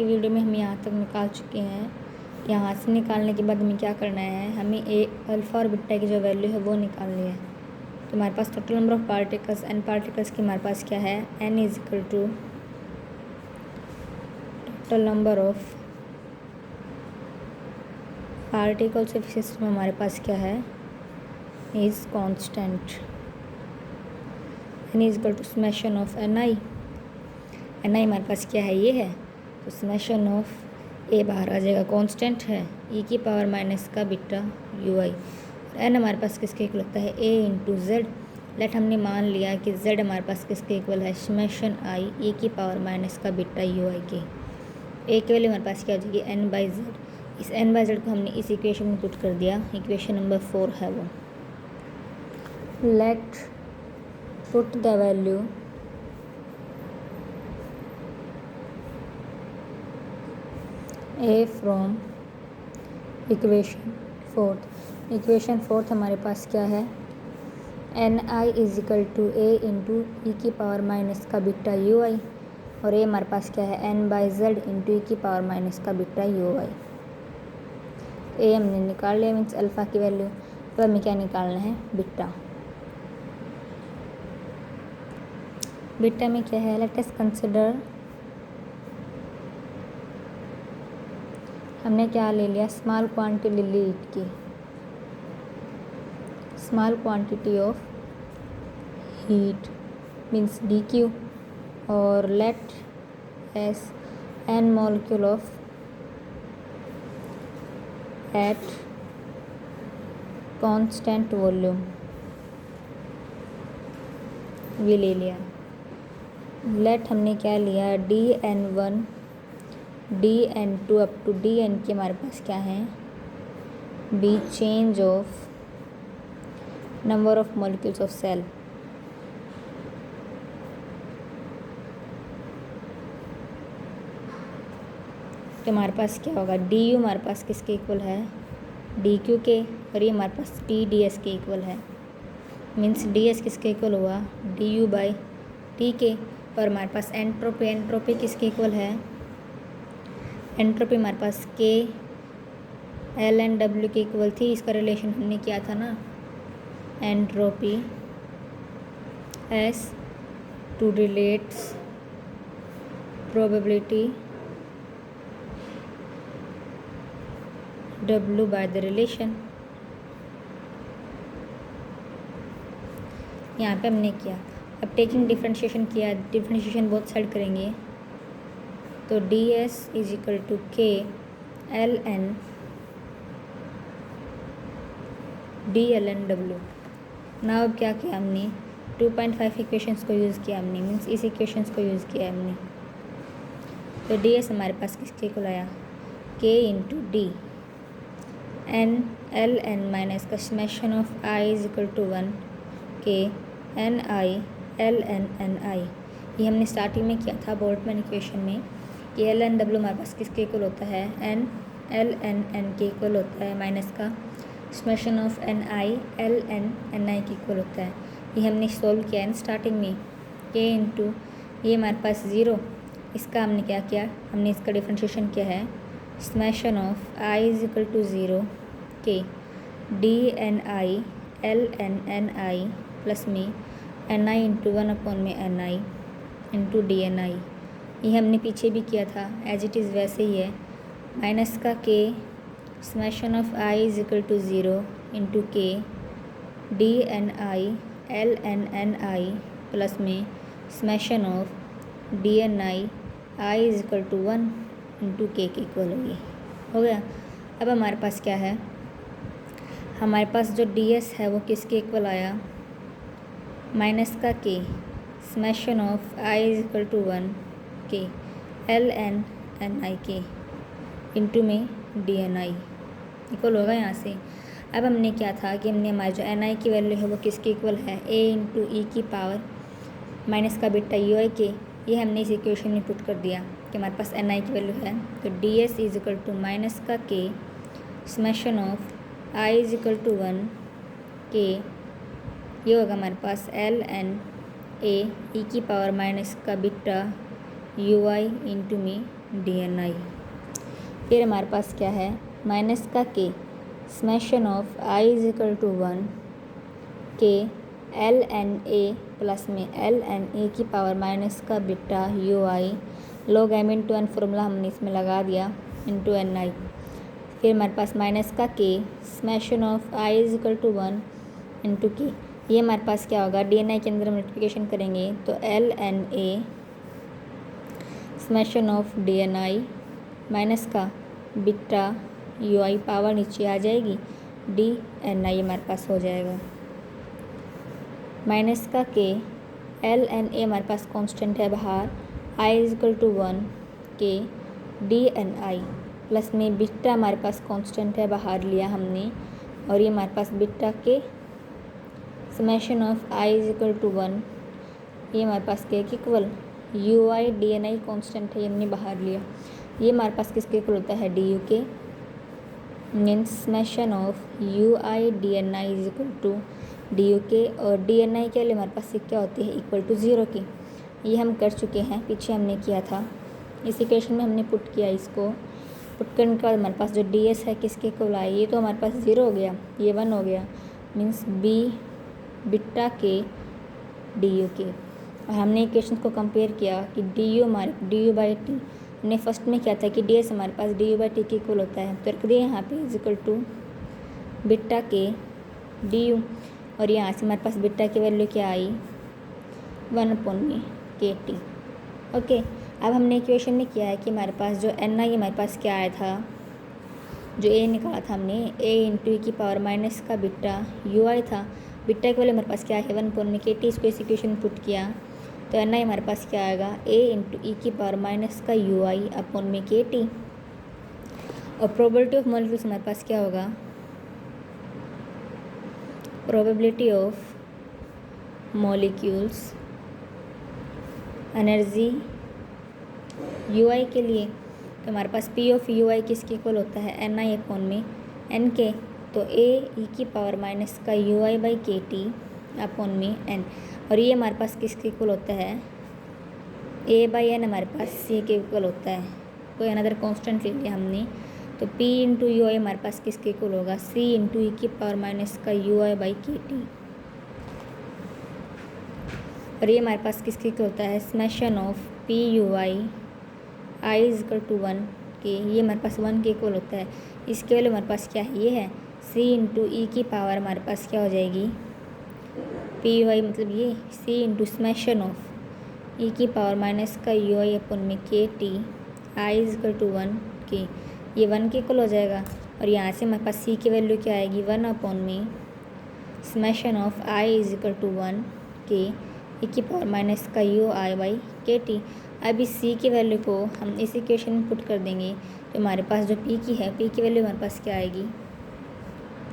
की वीडियो में हम यहाँ तक निकाल चुके हैं। यहाँ से निकालने के बाद हमें क्या करना है, हमें ए अल्फ़ा और बीटा की जो वैल्यू है वो निकालनी है। तो हमारे पास total number of particles N particles की हमारे पास क्या है, N is equal to total number of particles of system हमारे पास क्या है, is constant. N is equal to summation of N I हमारे पास क्या है, ये है। तो समेशन ऑफ ए बाहर आ जाएगा, कांस्टेंट है, ई की पावर माइनस का बीटा यू आई। एन हमारे पास किसके इक्वल होता है, ए इंटू जेड। लेट हमने मान लिया कि जेड हमारे पास किसके इक्वल है, समेशन आई ई की पावर माइनस का बीटा यू आई के। ए की वैल्यू हमारे पास क्या हो जाएगी, एन बाई जेड। इस एन बाई जेड को हमने इस इक्वेशन में पुट कर दिया, इक्वेशन नंबर 4 है वो। Let put the value A from equation 4। Equation 4 हमारे पास क्या है, N I is equal to A into ई की पावर माइनस का बीटा यू आई, और ए हमारे पास क्या है, एन बाई जेड इंटू ई की पावर माइनस का बीटा यू आई। ए हमने निकाल लिया, मीन्स अल्फ़ा की वैल्यू। तो हमें क्या निकालना है, बीटा। बीटा में क्या है, लेट अस कंसिडर, हमने क्या ले लिया, स्मॉल क्वांटिटी ले ली हीट की, small quantity of heat means D Q, और let's N molecule of at constant volume भी ले लिया। लेट हमने क्या लिया, D N 1 D N 2 up to D N के हमारे पास क्या है, be change of number of molecules of cell. तो हमारे पास क्या होगा, डी यू हमारे पास किसके इक्वल है, डी क्यू के, और ये हमारे पास टी डी एस के इक्वल है। मीन्स डी एस किसके इक्वल हुआ, डी यू बाई टी के। और हमारे पास एंट्रोपी, एंट्रोपी किसके इक्वल है, एंट्रोपी हमारे पास के एल एन डब्ल्यू के इक्वल थी। इसका रिलेशन हमने किया था ना, entropy S to relates probability W by the relation। यहाँ पे हमने किया, अब टेकिंग डिफ्रेंशिएशन किया, डिफ्रेंशिएशन बोथ साइड करेंगे, तो D S is equal to k L N D L N W. ना अब क्या किया हमने, 2.5 इक्वेशंस को यूज़ किया हमने, मीन्स इस इक्वेशंस को यूज़ किया हमने। तो डी एस हमारे पास किसके इक्वल आया, K into D N L N minus का summation of I is equal to 1 K N I L N N I. ये हमने स्टार्टिंग में किया था बोल्टमैन इक्वेशन में, कि एल एन डब्ल्यू हमारे पास किसके इक्वल होता है, एन एल एन एन के इक्वल होता है, माइनस का summation of N I L N N I के इक्वल होता है। ये हमने सॉल्व किया है स्टार्टिंग में, के इंटू ये हमारे पास 0, इसका हमने क्या किया, हमने इसका डिफ्रेंशिएशन किया है, summation of I is equal to 0 k D N I L N N I plus में एन आई इंटू 1 अपॉन में N I into D N I. ये हमने पीछे भी किया था, एज इट इज़ वैसे ही है, माइनस का के summation of I is equal to 0 into K D N I L N N I plus में summation of D N I is equal to 1 into के इक्वल होगी। हो गया। अब हमारे पास क्या है, हमारे पास जो डी एस है वो किसके इक्वल आया, माइनस का के summation of I is equal to 1 k L N N I के इंटू में डी एन आई इक्वल होगा यहाँ से। अब हमने क्या था कि हमने हमारे जो एन आई की वैल्यू है वो किसके इक्वल है, ए इंटू ई की पावर माइनस का बीटा यू आई के। ये हमने इस इक्वेशन में पुट कर दिया कि हमारे पास एन आई की वैल्यू है, तो D S is equal to minus का के summation of I is equal to 1 k, ये होगा हमारे पास एल एन ए ई की पावर माइनस का बीटा यू आई इंटू में DNI। फिर हमारे पास क्या है, माइनस का के, summation of I is equal to 1 k LNA plus में LNA की पावर माइनस का beta UI log m into N formula हमने इसमें लगा दिया इंटू NI। फिर हमारे पास माइनस का के, summation of I is equal to 1 into k, ये हमारे पास क्या होगा, DNI के अंदर मल्टीप्लिकेशन करेंगे तो LNA summation of DNI minus का बीटा UI पावर नीचे आ जाएगी DNI हमारे पास हो जाएगा। माइनस का के, LNA हमारे पास कांस्टेंट है बाहर, I इज इक्वल टू 1 के DNI प्लस में बीटा हमारे पास कांस्टेंट है बाहर लिया हमने, और ये हमारे पास बीटा के summation of I is equal to 1, ये हमारे पास के इक्वल UI DNI कांस्टेंट है, ये हमने बाहर लिया, ये हमारे पास किसके इक्वल होता है, DU के, means summation of UI DNI is equal to DU के, और DNI के लिए हमारे पास क्या होती है, इक्वल टू 0 की। ये हम कर चुके हैं, पीछे हमने किया था, इस इक्वेशन में हमने पुट किया, इसको पुट करने के बाद हमारे पास जो DS है किसके इक्वल आए, ये तो हमारे पास 0 हो गया, ये 1 हो गया, मीन्स B बीटा के DU के। और हमने इक्वेशन को कंपेयर किया कि DU हमारे DU बाई टी, हमने फर्स्ट में क्या था कि DS हमारे पास DU बाई टी के इक्वल होता है, तो रख दिए यहाँ पे इज इक्वल टू बीटा के DU, और यहाँ से हमारे पास बीटा की वैल्यू क्या आई, 1/KT। ओके, अब हमने इक्वेशन में किया है कि हमारे पास जो NI हमारे पास क्या आया था, जो A निकाला था हमने, A इंटू की पावर माइनस का बीटा UI था, बीटा की वैल्यू हमारे पास क्या है 1/KT, इसको इस इक्वेशन में पुट किया तो NI हमारे पास क्या आएगा, A इंटू ई की पावर माइनस का UI अपॉन में KT, और प्रोबेबिलिटी ऑफ मॉलिक्यूल्स हमारे पास क्या होगा, probability of molecules energy UI के लिए, तो हमारे पास P ऑफ UI किसके इक्वल होता है, NI अपॉन में N के, तो A ई की पावर माइनस का UI बाई KT अपॉन में N, और ये हमारे पास किसके इक्वल होता है, A बाई N हमारे पास C के इक्वल होता है, कोई अनदर कांस्टेंट ले लिया हमने, तो P इंटू UI हमारे पास किसके इक्वल होगा, C इंटू ई की पावर माइनस का UI बाई KT, और ये हमारे पास किसके इक्वल होता है, summation of PUI I is equal to 1 k, ये हमारे पास 1 के इक्वल होता है, इसके वैल्यू हमारे पास क्या है, ये है C इंटू ई की पावर हमारे पास क्या हो जाएगी, PUI मतलब ये C into summation of e की पावर माइनस का UI अपॉन में KT I is equal to 1 k, ये 1 के इक्वल हो जाएगा, और यहाँ से हमारे पास C की वैल्यू क्या आएगी, 1 अपॉन में summation of I is equal to 1 k e की पावर माइनस का UI बाई KT। अब इस C की वैल्यू को हम इस इक्वेशन में पुट कर देंगे, तो हमारे पास जो P की है, P की वैल्यू हमारे पास क्या आएगी,